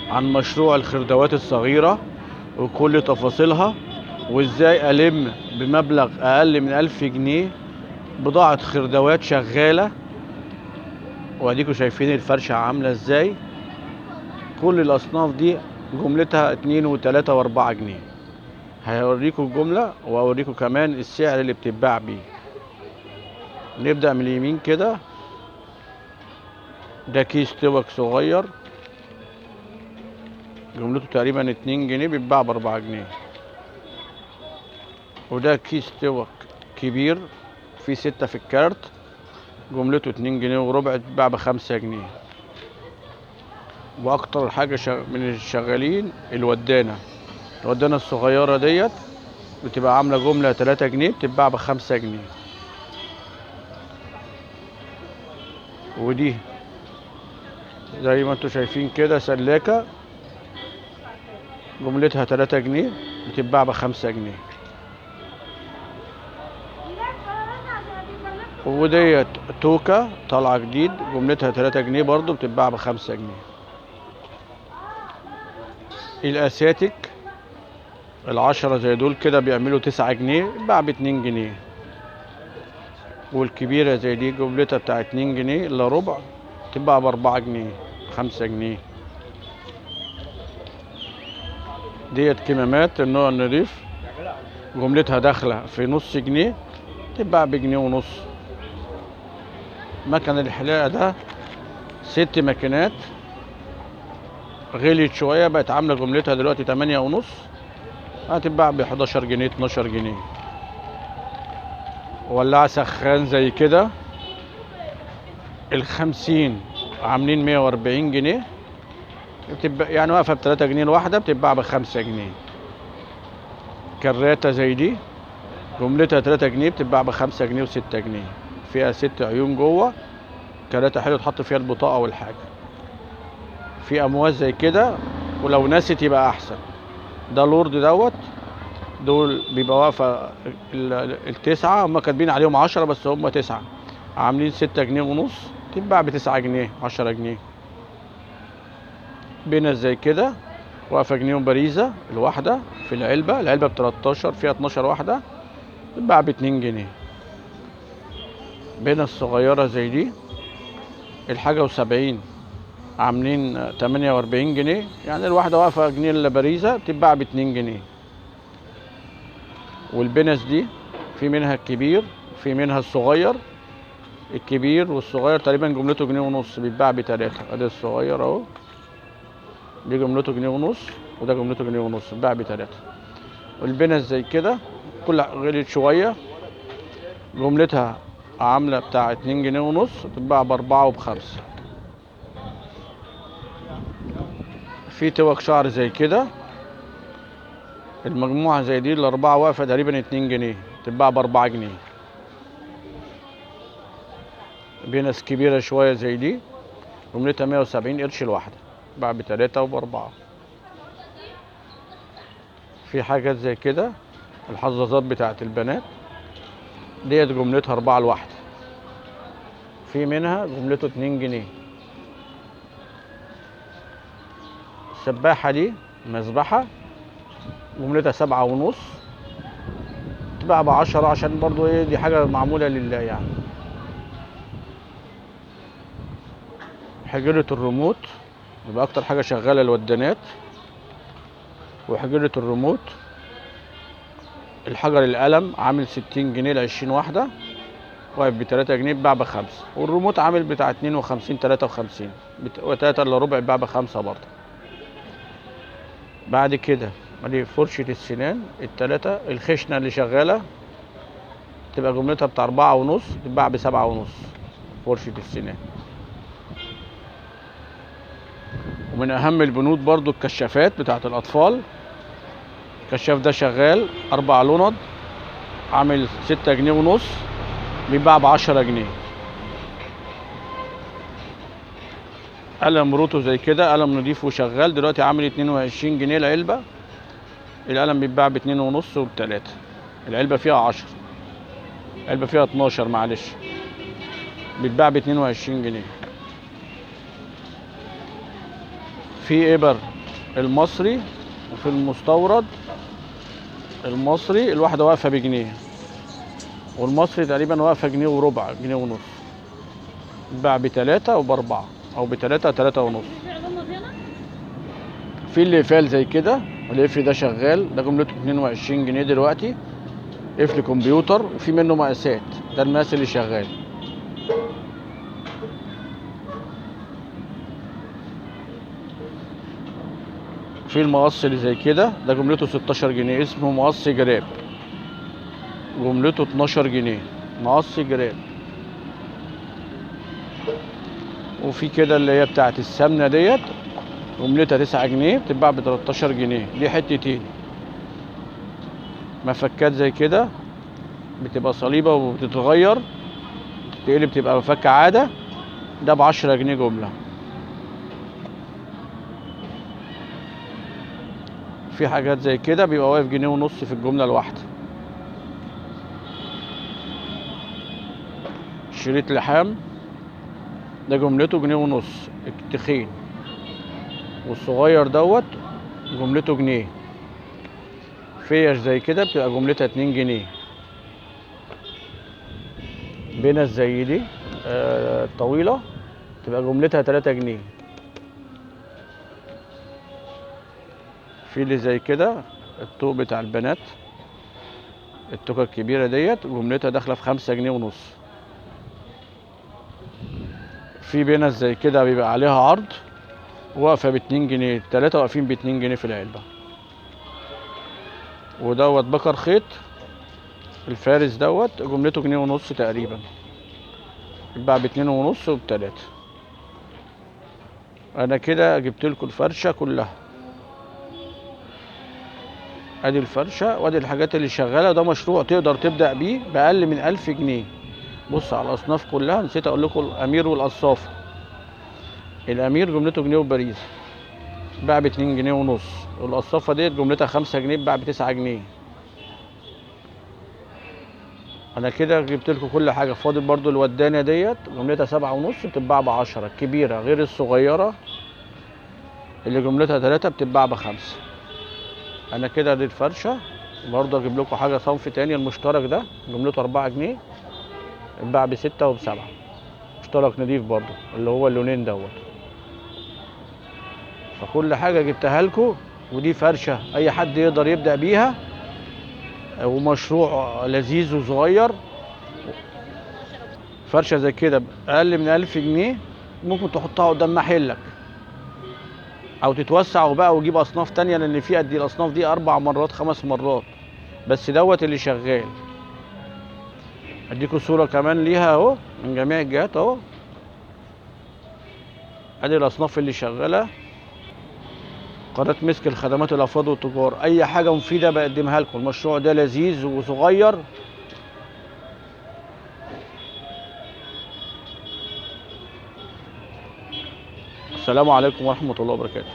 عن مشروع الخردوات الصغيرة وكل تفاصيلها، وازاي ألم بمبلغ أقل من 1000 جنيه بضاعة خردوات شغالة. واديكوا شايفين الفرشة عاملة ازاي. كل الأصناف دي جملتها 2 و3 و4 جنيه. هوريكوا الجملة وأوريكوا كمان السعر اللي بتتباع بيه. نبدأ من اليمين كده. ده كيس توك صغير جملته تقريبا 2 جنيه، بيتباع ب4 جنيه. وده كيس توك كبير فيه 6 في الكارت، جملته 2 جنيه وربع، بتتباع ب5 جنيه. واكتر حاجة من الشغالين الودانة الصغيرة ديت بتبقى عاملة جملة 3 جنيه، بتتباع ب5 جنيه. ودي زي ما انتوا شايفين كده سلاكة جملتها 3 جنيه، بتتباع ب5 جنيه. وديت توكة طالعة جديد، جملتها 3 جنيه برضو، بتتباع ب5 جنيه. الأساتك ال10 زي دول كده بيعملوا 9 جنيه، بتتباع ب2 جنيه. والكبيرة زي دي جملتها بتاع 2 جنيه إلا ربع، تتباع ب4 جنيه، 5 جنيه. ديت كمامات النوع النضيف، جملتها داخلة في نص جنيه، تتباع ب1.5 جنيه. مكن الحلاقة ده 6 ماكينات، غليت شوية، بقت عاملة جملتها دلوقتي 8.5، هتتباع ب11 جنيه، 12 جنيه. ولاعة سخان زي كده ال50 عاملين 140 جنيه، بتبقى يعني واقفة ب3 جنيه الواحدة، بتتباع ب5 جنيه. كراتة زي دي جملتها 3 جنيه، بتتباع ب5 جنيه و6 جنيه. فيها 6 عيون جوه، كراتة حلوة تحط فيها البطاقة والحاجة. في أمواس زي كده، ولو نست يبقى أحسن. ده لورد دوت، دول بيبقى واقفة التسعة، هما كاتبين عليهم 10 بس هما 9، عاملين 6 جنيه ونص، تتباع ب9 جنيه، 10 جنيه. بنس زي كده واقفة جنيه وبريزة الواحدة في العلبة ب13، فيها 12 واحدة، تتباع ب2 جنيه. بنس صغيرة زي دي الحاجة و70، عاملين 48 جنيه، يعني الواحدة واقفة جنيه إلا بريزة، بتتباع ب2 جنيه. والبنس دي في منها الكبير في منها الصغير. الكبير والصغير تقريبا جملته جنيه ونص، بيتباع ب3. ادي الصغير اهو، دي جملته جنيه ونص، وده جملته جنيه ونص، بيتباع ب3. والبنس زي كده كل غليت شوية، جملتها عاملة بتاع 2 جنيه ونص، بتتباع ب4 وب5. في توك شعر زي كده، المجموعة زي دي الأربعة واقفة تقريبا 2 جنيه، تتباع ب4 جنيه. بنس كبيرة شوية زي دي جملتها 170 قرش الواحدة، تتباع ب3 وب4. في حاجات زي كده الحظاظات بتاعت البنات ديت جملتها 4 الواحدة، في منها جملته 2 جنيه. السباحة دي مذبحة جملتها 7.5، تتباع ب10، عشان برضو ايه، دي حاجة معمولة لله يعني. حجرة الريموت يبقى أكتر حاجة شغالة الودانات. وحجرة الريموت الحجر القلم عامل 60 جنيه ل20 واحدة، واقف ب3 جنيه، بيتباع ب5. والريموت عامل بتاع 52 53، و3 الا ربع، بيتباع ب5 برضه. بعد كده ادي فرشة السنان ال3، الخشنة اللي شغالة تبقى جملتها بتاع 4.5، تتباع ب7.5 فرشة السنان. ومن أهم البنود برضو الكشافات بتاعت الأطفال. الكشاف ده شغال 4 لوند، عامل 6 جنيه ونص، بيتباع ب10 جنيه. قلم روتو زي كده، قلم نضيف وشغال، دلوقتي عامل 22 جنيه العلبة. القلم بيتباع ب2.5 وب3. العلبة فيها 10، العلبة فيها 12 معلش، بيتباع ب22 جنيه. في ابر المصري وفي المستورد. المصري الواحده واقفه بجنيه، والمصري تقريبا واقفه جنيه وربع، جنيه ونص. بتتباع بتلاتة وباربعة، او بتلاتة، تلاتة ونص. في اللي قفال زي كده، القفل ده شغال، ده جملته 22 جنيه دلوقتي. قفل كمبيوتر، وفي منه مقاسات، ده المقاس اللي شغال. في المقص اللي زي كده، ده جملته 16 جنيه، اسمه مقص جراب، جملته 12 جنيه، مقص جراب. وفي كده اللي هي بتاعت السمنه ديت، جملتها 9 جنيه، بتتباع ب 13 جنيه، دي حتتين. مفكات زي كده، بتبقى صليبه وبتتغير، تقلب تبقى مفك عاده، ده ب 10 جنيه جمله. في حاجات زي كده بيبقى واقف جنيه ونص في الجمله الواحده. شريط لحام، ده جملته جنيه ونص التخين، والصغير دوت جملته جنيه. فيش زي كده بتبقى جملتها 2 جنيه. بنس زي دي طويلة، تبقى جملتها 3 جنيه. في اللي زي كده الطوق بتاع البنات، التوكة الكبيرة ديت جملتها داخلة في 5 جنيه ونص. في بنس زي كده بيبقى عليها عرض، واقفة ب2 جنيه، التلاتة واقفين ب2 جنيه في العلبة. ودوت بكر خيط الفارس دوت، جملته جنيه ونص تقريبا، يتباع ب2 ونص وب3. انا كده جبت لكم الفرشة كلها. ادي الفرشة وادي الحاجات اللي شغالة، وده مشروع تقدر تبدأ بيه بأقل من 1000 جنيه. بص على الأصناف كلها، نسيت أقول لكم الأمير والقصافة. الأمير جملته جنيه وباريس، باع ب2 جنيه ونص، والقصافة ديت جملتها 5 جنيه، باع ب9 جنيه. أنا كده جبت لكم كل حاجة. فاضل برضو الودانة ديت، جملتها 7 ونص، بتتباع ب10، الكبيرة غير الصغيرة اللي جملتها 3 بتتباع ب5. أنا كده دي الفرشة. برضو أجيب لكم حاجة صنف تاني، المشترك ده جملته 4 جنيه، اتباع ب6 وب7. مشترك نضيف برضو، اللي هو اللونين دوت. فكل حاجة جبتها لكم، ودي فرشة أي حد يقدر يبدأ بيها، ومشروع لذيذ وصغير. فرشة زي كده بأقل من 1000 جنيه، ممكن تحطها قدام محلك، أو تتوسع وبقى وتجيب أصناف تانية، لأن في قد الأصناف دي 4 مرات 5 مرات، بس دوت اللي شغال. أديكوا صورة كمان ليها أهو من جميع الجهات أهو. أدي الأصناف اللي شغالة. قناة مسك الخدمات الأفراد والتجار، أي حاجة مفيدة بقدمها لكم. المشروع ده لذيذ وصغير. السلام عليكم ورحمة الله وبركاته.